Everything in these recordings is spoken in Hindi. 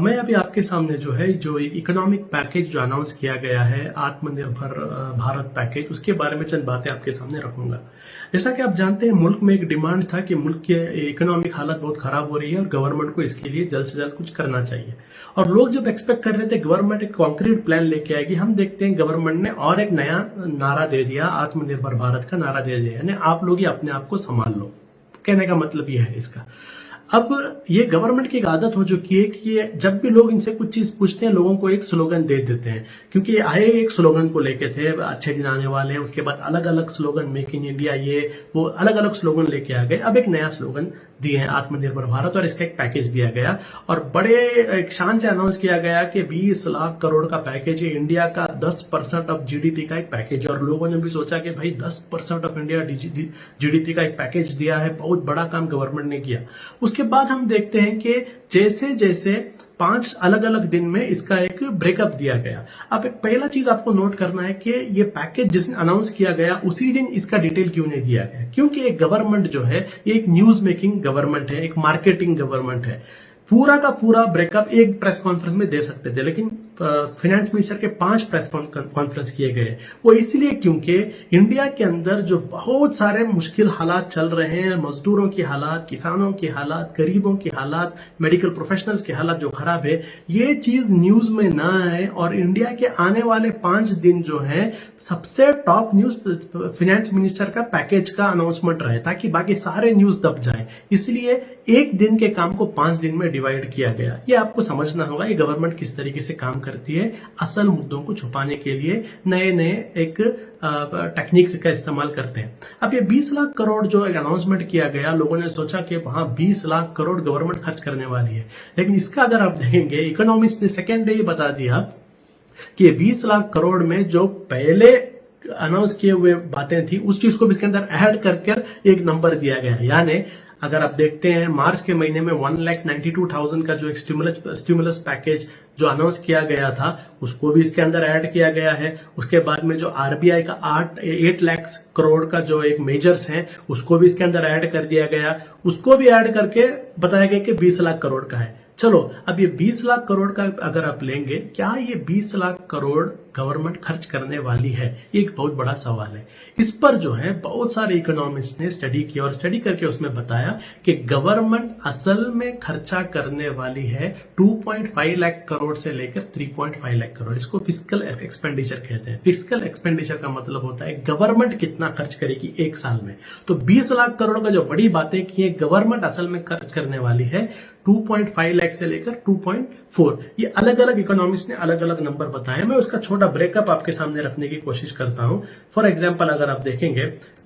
मैं अभी आपके सामने जो है जो एक इकोनॉमिक पैकेज जो अनाउंस किया गया है आत्मनिर्भर भारत पैकेज, उसके बारे में चंद बातें आपके सामने रखूंगा। जैसा कि आप जानते हैं, मुल्क में एक डिमांड था कि मुल्क के इकोनॉमिक हालत बहुत खराब हो रही है और गवर्नमेंट को इसके लिए जल्द से जल्द कुछ करना चाहिए। और लोग जब एक्सपेक्ट कर रहे थे गवर्नमेंट एक कॉन्क्रीट प्लान लेके आएगी, हम देखते हैं गवर्नमेंट ने और एक नया नारा दे दिया, आत्मनिर्भर भारत का नारा दे दिया, यानी आप लोग ही अपने आप को संभाल लो। कहने का मतलब यह है इसका। अब ये गवर्नमेंट की एक आदत हो चुकी है कि ये जब भी लोग इनसे कुछ चीज पूछते हैं, लोगों को एक स्लोगन दे देते हैं। क्योंकि आए एक स्लोगन को लेके थे, अच्छे दिन आने वाले हैं, उसके बाद अलग अलग स्लोगन, मेक इन इंडिया, ये वो अलग अलग स्लोगन लेके आ गए। अब एक नया स्लोगन दिए हैं, आत्मनिर्भर भारत, और इसका एक पैकेज दिया गया और बड़े एक शान से अनाउंस किया गया कि 20 लाख करोड़ का पैकेज है, इंडिया का 10% ऑफ जीडीपी का एक पैकेज। और लोगों ने भी सोचा कि भाई 10% ऑफ इंडिया जीडीपी का एक पैकेज दिया है, बहुत बड़ा काम गवर्नमेंट ने किया। उसके बाद हम देखते हैं कि जैसे जैसे 5 अलग अलग दिन में इसका एक ब्रेकअप दिया गया। अब एक पहला चीज आपको नोट करना है कि ये पैकेज जिस दिन अनाउंस किया गया उसी दिन इसका डिटेल क्यों नहीं दिया गया। क्योंकि एक गवर्नमेंट जो है ये एक न्यूज मेकिंग गवर्नमेंट है, एक मार्केटिंग गवर्नमेंट है। पूरा का पूरा ब्रेकअप एक प्रेस कॉन्फ्रेंस में दे सकते थे, लेकिन फाइनेंस मिनिस्टर के 5 प्रेस कॉन्फ्रेंस किए गए। वो इसलिए क्योंकि इंडिया के अंदर जो बहुत सारे मुश्किल हालात चल रहे हैं, मजदूरों की हालात, किसानों की हालात, गरीबों की हालात, मेडिकल प्रोफेशनल्स की हालात जो खराब है, ये चीज न्यूज में ना आए। और इंडिया के आने वाले 5 दिन जो है सबसे टॉप न्यूज फाइनेंस मिनिस्टर का पैकेज का अनाउंसमेंट रहे, ताकि बाकी सारे न्यूज दब जाए। इसलिए एक दिन के काम को 5 दिन में डिवाइड किया गया। ये आपको समझना होगा ये गवर्नमेंट किस तरीके से काम करती है, असल मुद्दों को छुपाने के लिए नए नए एक टेक्निक्स का इस्तेमाल करते हैं। अब ये 20 लाख करोड़ जो एक अनाउंसमेंट किया गया, लोगों ने सोचा कि वहां 20 लाख करोड़ गवर्नमेंट खर्च करने वाली है, लेकिन इसका अगर आप देखेंगे, इकोनॉमिस्ट ने सेकेंड डे बता दिया कि 20 लाख करोड़ में जो पहले अनाउंस किए हुए बातें थी उस चीज को भी इसके अंदर ऐड करके एक नंबर दिया गया है। यानी अगर आप देखते हैं मार्च के महीने में 1,92,000 का जो एक स्टिमुलस पैकेज जो अनाउंस किया गया था उसको भी इसके अंदर ऐड किया गया है। उसके बाद में जो आरबीआई का 8 लाख करोड़ का जो एक मेजर्स हैं उसको भी इसके अंदर ऐड कर दिया गया, उसको भी ऐड करके बताया गया कि 20 लाख करोड़ का है। चलो, अब ये 20 लाख करोड़ का अगर आप लेंगे, क्या ये 20 लाख करोड़ गवर्नमेंट खर्च करने वाली है? ये एक बहुत बड़ा सवाल है। इस पर जो है बहुत सारे इकोनॉमिस्ट ने स्टडी किया और स्टडी करके उसमें बताया कि गवर्नमेंट असल में खर्चा करने वाली है 2.5 लाख करोड़ से लेकर 3.5 लाख करोड़। इसको फिस्कल एक्सपेंडिचर कहते हैं। फिस्कल एक्सपेंडिचर का मतलब होता है गवर्नमेंट कितना खर्च करेगी एक साल में। तो 20 लाख करोड़ का जो बड़ी बातें की है, गवर्नमेंट असल में खर्च करने वाली है 2.5 लाख से लेकर 2.4। ये अलग अलग इकोनॉमिस्ट ने अलग अलग नंबर बताए। मैं उसका छोटा ब्रेकअप आपके सामने रखने की कोशिश करता हूं। फॉर एग्जांपल, अगर आप देखेंगे,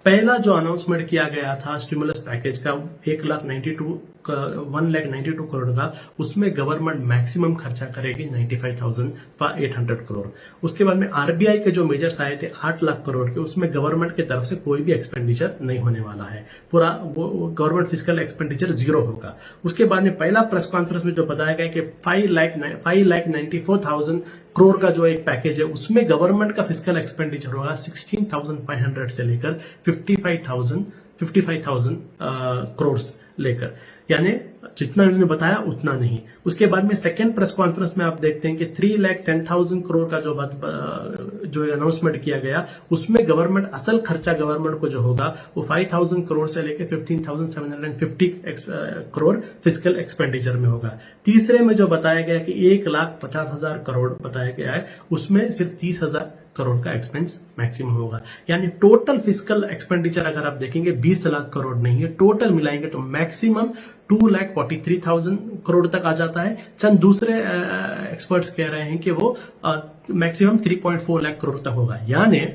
पहला जो अनाउंसमेंट किया गया था स्टिमुलस पैकेज का 1,92 करोड़ का, उसमें गवर्नमेंट मैक्सिमम खर्चा करेगी 95,800 करोड़। उसके बाद में आरबीआई के जो मेजर्स आए थे 8 लाख करोड़ के, उसमें गवर्नमेंट की तरफ से कोई भी एक्सपेंडिचर नहीं होने वाला है, पूरा वो गवर्नमेंट फिजिकल एक्सपेंडिचर 0 होगा। उसके बाद में पहला प्रेस कॉन्फ्रेंस में जो बताया गया कि 5,94,000 करोड़ का जो एक पैकेज है उसमें गवर्नमेंट का फिजिकल एक्सपेंडिचर होगा 16,500 से लेकर 55,000 करोड़ लेकर, यानी जितना उन्होंने बताया उतना नहीं। उसके बाद में सेकेंड प्रेस कॉन्फ्रेंस में आप देखते हैं कि 3,10,000 करोड़ का जो अनाउंसमेंट किया गया, उसमें गवर्नमेंट असल खर्चा गवर्नमेंट को जो होगा वो 5,000 करोड़ से लेकर 15,750 करोड़ फिजिकल एक्सपेंडिचर में होगा। तीसरे में जो बताया गया कि 1,50,000 करोड़ बताया गया है, उसमें सिर्फ 30,000 करोड़ का एक्सपेंस मैक्सिमम होगा। यानी टोटल फिजिकल एक्सपेंडिचर अगर आप देखेंगे 20 लाख करोड़ नहीं है, टोटल मिलाएंगे तो मैक्सिमम 2,43,000 करोड़ तक आ जाता है। चंद दूसरे एक्सपर्ट्स कह रहे हैं कि वो मैक्सिमम 3.4 लाख करोड़ तक होगा। यानी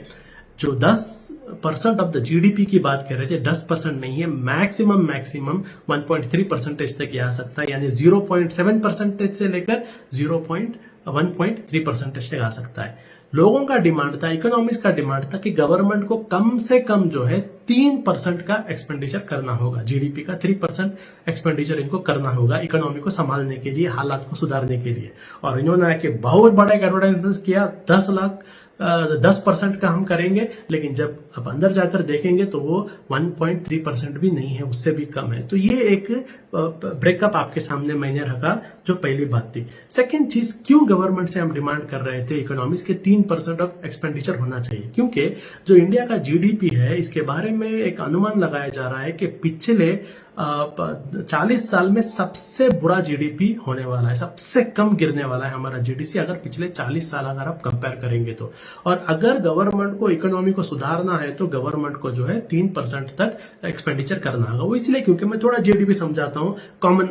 जो 10% ऑफ द जीडीपी की बात कर रहे थे, 10% नहीं है, मैक्सिमम 1.3% तक आ सकता है। यानी 0.7% से लेकर 1.3% तक आ सकता है। लोगों का डिमांड था, इकोनॉमिक्स का डिमांड था कि गवर्नमेंट को कम से कम जो है 3% का एक्सपेंडिचर करना होगा, जीडीपी का 3% एक्सपेंडिचर इनको करना होगा इकोनॉमी को संभालने के लिए, हालात को सुधारने के लिए। और इन्होंने आके बहुत बड़ा एक एडवर्टाइजमेंट किया, 10 लाख 10% का हम करेंगे, लेकिन जब आप अंदर जाकर देखेंगे तो वो 1.3% भी नहीं है, उससे भी कम है। तो ये एक ब्रेकअप आपके सामने मैंने रखा, जो पहली बात थी। सेकेंड चीज, क्यों गवर्नमेंट से हम डिमांड कर रहे थे इकोनॉमिक्स के 3% ऑफ एक्सपेंडिचर होना चाहिए, क्योंकि जो इंडिया का जीडीपी है, इसके बारे में एक अनुमान लगाया जा रहा है कि पिछले 40 साल में सबसे बुरा जीडीपी होने वाला है, सबसे कम गिरने वाला है हमारा जीडीपी अगर पिछले 40 साल अगर आप कंपेयर करेंगे तो। और अगर गवर्नमेंट को इकोनॉमी को सुधारना है तो गवर्नमेंट को जो है 3% तक एक्सपेंडिचर करना होगा। वो इसलिए क्योंकि मैं थोड़ा जीडीपी समझाता हूं, कॉमन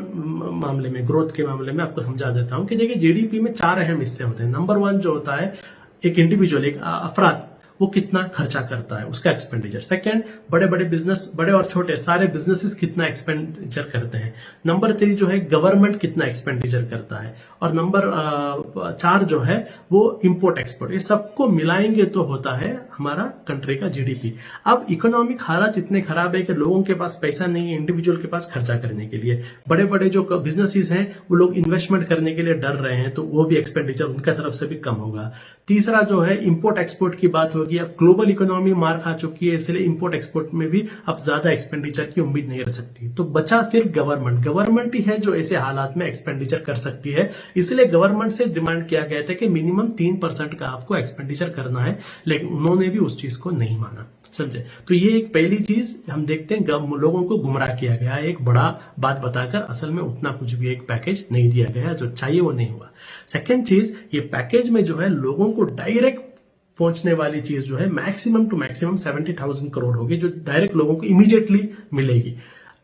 मामले में, ग्रोथ के मामले में आपको समझा देता हूं कि देखिए जीडीपी में 4 अहम हिस्से होते हैं। नंबर 1 जो होता है एक इंडिविजुअल, एक अफराद, वो कितना खर्चा करता है, उसका एक्सपेंडिचर। सेकंड, बड़े बड़े बिजनेस, बड़े और छोटे सारे बिजनेसेस कितना एक्सपेंडिचर करते हैं। नंबर 3 जो है गवर्नमेंट कितना एक्सपेंडिचर करता है। और नंबर 4 जो है वो इंपोर्ट एक्सपोर्ट। ये सबको मिलाएंगे तो होता है हमारा कंट्री का जीडीपी। अब इकोनॉमिक हालत इतने खराब है कि लोगों के पास पैसा नहीं है इंडिविजुअल के पास खर्चा करने के लिए। बड़े बड़े जो बिजनेसेस हैं वो लोग इन्वेस्टमेंट करने के लिए डर रहे हैं, तो वो भी एक्सपेंडिचर उनका तरफ से भी कम होगा। तीसरा जो है इंपोर्ट एक्सपोर्ट की बात होगी। अब ग्लोबल इकोनॉमी मार खा चुकी है, इसलिए इंपोर्ट एक्सपोर्ट में भी अब ज्यादा एक्सपेंडिचर की उम्मीद नहीं रह सकती। तो बचा सिर्फ गवर्नमेंट ही है जो ऐसे हालात में एक्सपेंडिचर कर सकती है। इसलिए गवर्नमेंट से डिमांड किया गया था कि मिनिमम 3% का आपको एक्सपेंडिचर करना है, लेकिन उन्होंने भी उस चीज को नहीं माना। समझे? तो ये एक पहली चीज हम देखते हैं, लोगों को गुमराह किया गया, एक बड़ा बात बताकर असल में उतना कुछ भी एक पैकेज नहीं दिया गया, जो चाहिए वो नहीं हुआ। सेकेंड चीज, ये पैकेज में जो है लोगों को डायरेक्ट पहुंचने वाली चीज जो है मैक्सिमम टू मैक्सिमम 70,000 करोड़ होगी, जो डायरेक्ट लोगों को इमीडिएटली मिलेगी।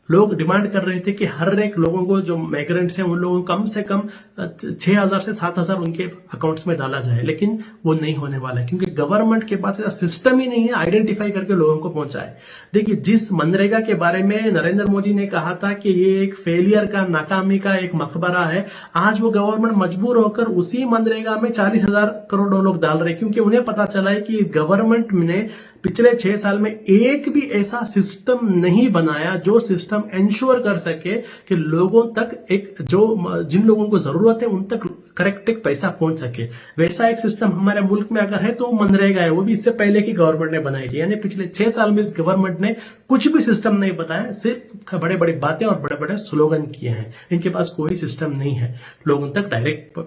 लोग डिमांड कर रहे थे कि हर एक लोगों को, जो माइग्रेंट्स हैं उन लोगों को कम से कम 6,000 से 7,000 उनके अकाउंट्स में डाला जाए, लेकिन वो नहीं होने वाला है, क्योंकि गवर्नमेंट के पास ऐसा सिस्टम ही नहीं है आइडेंटिफाई करके लोगों को पहुंचाए। देखिए, जिस मनरेगा के बारे में नरेंद्र मोदी ने कहा था कि ये एक फेलियर का, नाकामी का एक मकबरा है, आज वो गवर्नमेंट मजबूर होकर उसी मनरेगा में 40,000 करोड़ लोग डाल रहे हैं, क्योंकि उन्हें पता चला है कि गवर्नमेंट ने पिछले 6 साल में एक भी ऐसा सिस्टम नहीं बनाया जो सिस्टम इंश्योर कर सके कि लोगों तक जिन लोगों को जरूरत है उन तक करेक्ट पैसा पहुंच सके। वैसा एक सिस्टम हमारे मुल्क में अगर है तो मनरेगा है, वो भी इससे पहले की गवर्नमेंट ने बनाई थी। यानी पिछले 6 साल में इस गवर्नमेंट ने कुछ भी सिस्टम नहीं बताया, सिर्फ बड़े बड़े बातें और बड़े बड़े स्लोगन किए हैं। इनके पास कोई सिस्टम नहीं है लोगों तक डायरेक्ट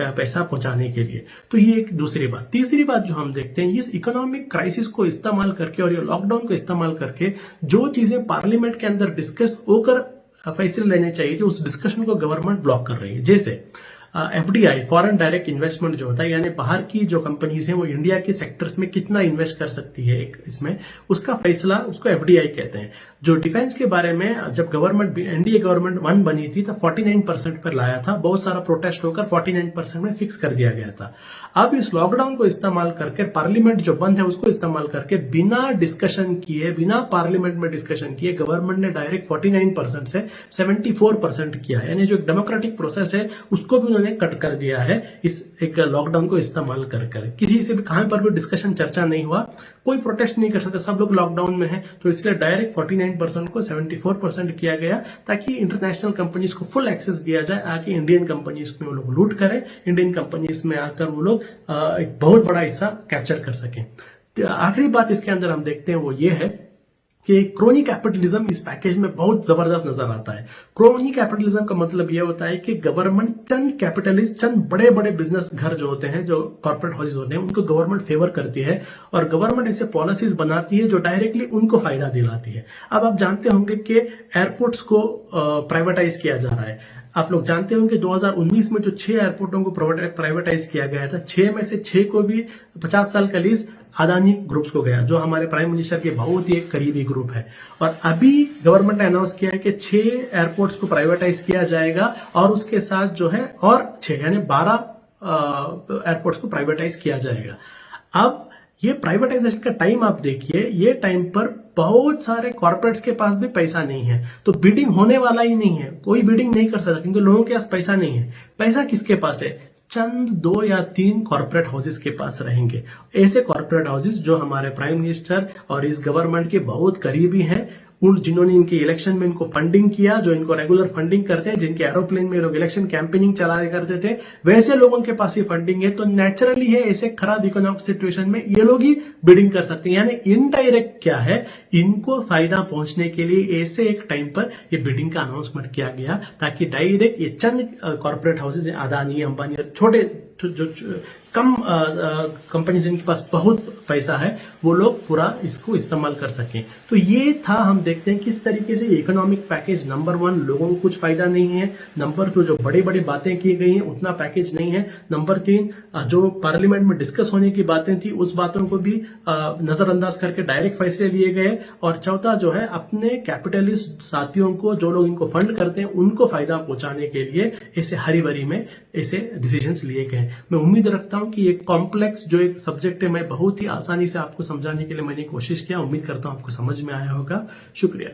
पैसा पहुंचाने के लिए। तो ये एक दूसरी बात। तीसरी बात जो हम देखते हैं, इस इकोनॉमिक क्राइसिस को इस्तेमाल करके और ये लॉकडाउन को इस्तेमाल करके जो चीजें पार्लियामेंट के अंदर डिस्कस होकर फैसले लेने चाहिए, उस डिस्कशन को गवर्नमेंट ब्लॉक कर रही है। जैसे एफडीआई, फॉरेन डायरेक्ट इन्वेस्टमेंट जो होता है, यानी बाहर की जो कंपनीज हैं वो इंडिया के सेक्टर्स में कितना इन्वेस्ट कर सकती है इसमें, उसका फैसला, उसको एफडीआई कहते हैं। जो डिफेंस के बारे में जब गवर्नमेंट, एनडीए गवर्नमेंट 1 बनी थी तो 49% पर लाया था, बहुत सारा प्रोटेस्ट होकर 49% में फिक्स कर दिया गया था। अब इस लॉकडाउन को इस्तेमाल करके, पार्लियामेंट जो बंद है उसको इस्तेमाल करके, बिना डिस्कशन किए, बिना पार्लियामेंट में डिस्कशन किए, गवर्नमेंट ने डायरेक्ट 49% से 74% किया। यानी जो डेमोक्रेटिक प्रोसेस है उसको भी उन्होंने कट कर दिया है इस एक लॉकडाउन को इस्तेमाल कर किसी से भी कहां पर भी डिस्कशन, चर्चा नहीं हुआ, कोई प्रोटेस्ट नहीं कर सकते, सब लोग लॉकडाउन में है। तो इसलिए डायरेक्ट 49% को 74% किया गया, ताकि इंटरनेशनल कंपनीज को फुल एक्सेस दिया जाए, आके इंडियन कंपनीज में वो लोग लूट करें, इंडियन कंपनीज में आकर वो लोग एक बहुत बड़ा हिस्सा कैप्चर कर सकें। तो आखिरी बात इसके अंदर हम देखते हैं वो ये है कि क्रोनी कैपिटलिज्म इस पैकेज में बहुत जबरदस्त नजर आता है। क्रोनी कैपिटलिज्म का मतलब यह होता है कि गवर्नमेंट चंद कैपिटलिस्ट, चंद बड़े बड़े बिजनेस घर जो होते हैं, जो कॉर्पोरेट हाउसेज होते हैं, उनको गवर्नमेंट फेवर करती है और गवर्नमेंट ऐसे पॉलिसीज बनाती है जो डायरेक्टली उनको फायदा दिलाती है। अब आप जानते होंगे कि एयरपोर्ट्स को प्राइवेटाइज किया जा रहा है। आप लोग जानते होंगे 2019 में जो 6 एयरपोर्टों को प्राइवेटाइज किया गया था, 6 में से 6 को भी 50 साल का लीज अदानी ग्रुप्स को गया, जो हमारे प्राइम मिनिस्टर के बहुत ही एक करीबी ग्रुप है। और अभी गवर्नमेंट ने अनाउंस किया है कि 6 एयरपोर्ट्स को प्राइवेटाइज किया जाएगा और उसके साथ जो है और 6 यानी 12 एयरपोर्ट्स को प्राइवेटाइज किया जाएगा। अब ये प्राइवेटाइजेशन का टाइम आप देखिए, ये टाइम पर बहुत सारे कॉर्पोरेट्स के पास भी पैसा नहीं है, तो बिडिंग होने वाला ही नहीं है, कोई बिडिंग नहीं कर सकता क्योंकि लोगों के पास पैसा नहीं है। पैसा किसके पास है? चंद 2 या 3 कॉर्पोरेट हाउसेस के पास रहेंगे। ऐसे कॉर्पोरेट हाउसेस जो हमारे प्राइम मिनिस्टर और इस गवर्नमेंट के बहुत करीबी हैं, उन जिन्होंने इनके इलेक्शन में इनको फंडिंग किया, जो इनको रेगुलर फंडिंग करते हैं, जिनके एरोप्लेन में लोग इलेक्शन कैंपेनिंग चलाया करते थे, वैसे लोगों के पास ये फंडिंग है। तो नेचुरली है ऐसे खराब इकोनॉमिक सिचुएशन में ये लोग ही बिडिंग कर सकते हैं। यानी इनडायरेक्ट क्या है, इनको फायदा पहुंचने के लिए ऐसे एक टाइम पर ये बिडिंग का अनाउंसमेंट किया गया, ताकि डायरेक्ट ये चंद कॉर्पोरेट हाउसेज, अदानी, अंबानी, छोटे जो कम कंपनी जिनके पास बहुत पैसा है, वो लोग पूरा इसको इस्तेमाल कर सकें। तो ये था, हम देखते हैं किस तरीके से इकोनॉमिक पैकेज नंबर 1 लोगों को कुछ फायदा नहीं है, नंबर 2 जो बड़ी बड़ी बातें की गई हैं उतना पैकेज नहीं है, नंबर 3 जो पार्लियामेंट में डिस्कस होने की बातें थी उस बातों को भी नजरअंदाज करके डायरेक्ट फैसले लिए गए, और चौथा जो है अपने कैपिटलिस्ट साथियों को, जो लोग इनको फंड करते हैं, उनको फायदा पहुंचाने के लिए ऐसे हरी भरी में ऐसे डिसीजंस लिए गए। मैं उम्मीद रखता हूं कि ये कॉम्प्लेक्स जो एक सब्जेक्ट है, मैं बहुत ही आसानी से आपको समझाने के लिए मैंने कोशिश किया। उम्मीद करता हूं आपको समझ में आया होगा। शुक्रिया।